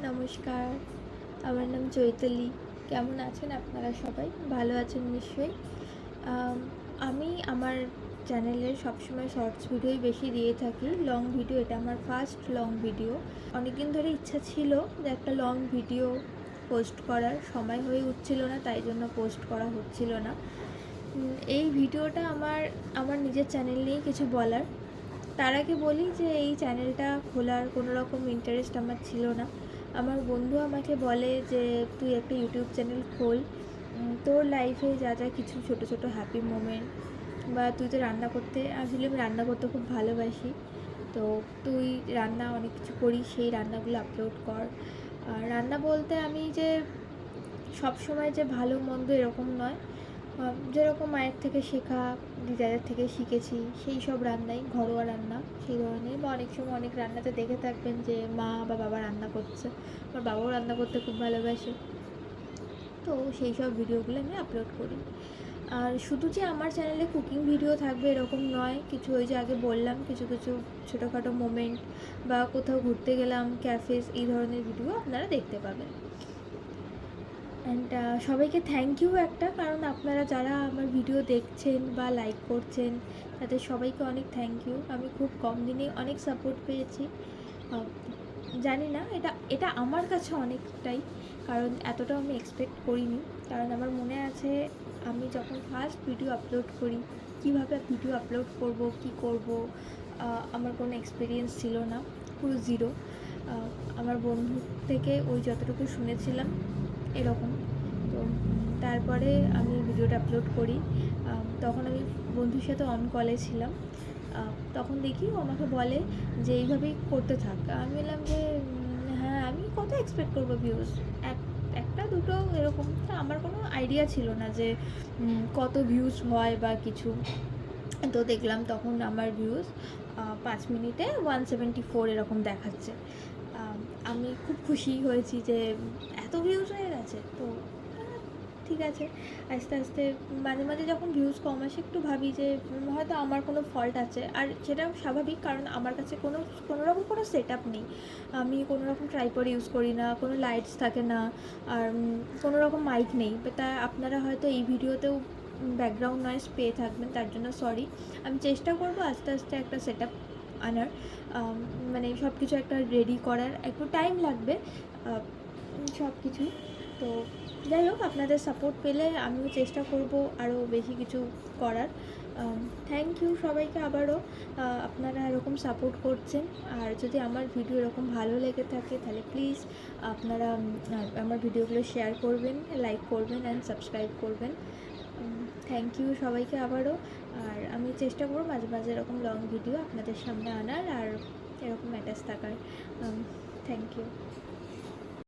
নমস্কার, আমার নাম চৈতালি। কেমন আছেন আপনারা সবাই? ভালো আছেন নিশ্চয়ই। আম আমি আমার চ্যানেলে সবসময় শর্টস ভিডিওই বেশি দিয়ে থাকি। লং ভিডিও এটা আমার ফার্স্ট লং ভিডিও। অনেকদিন ধরে ইচ্ছা ছিল যে একটা লং ভিডিও পোস্ট করার, সময় হয়ে উঠছিল না, তাই জন্য পোস্ট করা হচ্ছিল না। এই ভিডিওটা আমার নিজের চ্যানেল নিয়েই কিছু বলার। তার আগে বলি যে এই চ্যানেলটা খোলার কোনো রকম ইন্টারেস্ট আমার ছিল না। আমার বন্ধু আমাকে বলে যে তুই একটা ইউটিউব চ্যানেল খোল, তোর লাইফে যা যা কিছু ছোটো ছোটো হ্যাপি মোমেন্ট, বা তুই তো রান্না করতে, আসলে আমি রান্না করতে খুব ভালোবাসি, তো তুই রান্না অনেক কিছু করিস, সেই রান্নাগুলো আপলোড কর। আর রান্না বলতে আমি যে সব সময় যে ভালো মন্দ এরকম নয়, যেরকম মায়ের থেকে শেখা, দিদাদের থেকে শিখেছি সেই সব রান্নাই, ঘরোয়া রান্না সেই ধরনের। বা অনেক সময় অনেক রান্নাতে দেখে থাকবেন যে মা বা বাবা রান্না করছে, আমার বাবাও রান্না করতে খুব ভালোবাসে, তো সেই সব ভিডিওগুলো আমি আপলোড করি। আর শুধু যে আমার চ্যানেলে কুকিং ভিডিও থাকবে এরকম নয়, কিছু ওই যে আগে বললাম কিছু কিছু ছোটোখাটো মোমেন্ট বা কোথাও ঘুরতে গেলাম, ক্যাফেস, এই ধরনের ভিডিও আপনারা দেখতে পাবেন। অ্যান্ড সবাইকে থ্যাংক ইউ একটা, কারণ আপনারা যারা আমার ভিডিও দেখছেন বা লাইক করছেন তাদের সবাইকে অনেক থ্যাংক ইউ। আমি খুব কম দিনে অনেক সাপোর্ট পেয়েছি। জানি না, এটা এটা আমার কাছে অনেকটাই, কারণ এতটাও আমি এক্সপেক্ট করিনি। কারণ আমার মনে আছে আমি যখন ফার্স্ট ভিডিও আপলোড করি, কীভাবে ভিডিও আপলোড করব, কি করব, আমার কোনো এক্সপিরিয়েন্স ছিল না, পুরো জিরো। আমার বন্ধু থেকে ওই যতটুকু শুনেছিলাম এরকম। তো তারপরে আমি ভিডিওটা আপলোড করি। তখন আমি বন্ধুর সাথে অন কলে ছিলাম। তখন দেখি ও আমাকে বলে যে এইভাবেই করতে থাক। আমি বললাম যে হ্যাঁ, আমি কত এক্সপেক্ট করবো ভিউজ, একটা দুটো এরকম। তো আমার কোনো আইডিয়া ছিল না যে কত ভিউজ হয় বা কিছু। তো দেখলাম তখন আমার ভিউজ 5 মিনিটে 174 এরকম দেখাচ্ছে। আমি খুব খুশি হয়েছি যে এত ভিউজ হয়ে গেছে। তো ঠিক আছে, আস্তে আস্তে মাঝে মাঝে যখন ভিউজ কম আসে একটু ভাবি যে হয়তো আমার কোনো ফল্ট আছে, আর সেটাও স্বাভাবিক, কারণ আমার কাছে কোনো রকম কোনো সেট আপ নেই। আমি কোনো রকম ট্রাইপড ইউজ করি না, কোনো লাইটস থাকে না, আর কোনো রকম মাইক নেই। তা আপনারা হয়তো এই ভিডিওতেও ব্যাকগ্রাউন্ড নয়েজ পেয়ে থাকবেন, তার জন্য সরি। আমি চেষ্টা করব আস্তে আস্তে একটা সেট আপ আনার, মানে সব কিছু একটা রেডি করার একটু টাইম লাগবে সব কিছু। তো যাই হোক, আপনাদের সাপোর্ট পেলে আমিও চেষ্টা করব আরও বেশি কিছু করার। থ্যাংক ইউ সবাইকে আবারও, আপনারা এরকম সাপোর্ট করছেন। আর যদি আমার ভিডিও এরকম ভালো লেগে থাকে তাহলে প্লিজ আপনারা আমার ভিডিওগুলো শেয়ার করবেন, লাইক করবেন অ্যান্ড সাবস্ক্রাইব করবেন। থ্যাংক ইউ সবাইকে আবারও। আর আমি চেষ্টা করব মাঝে মাঝে এরকম লং ভিডিও আপনাদের সামনে আনার আর এরকম অ্যাটাচ থাকার। Thank you.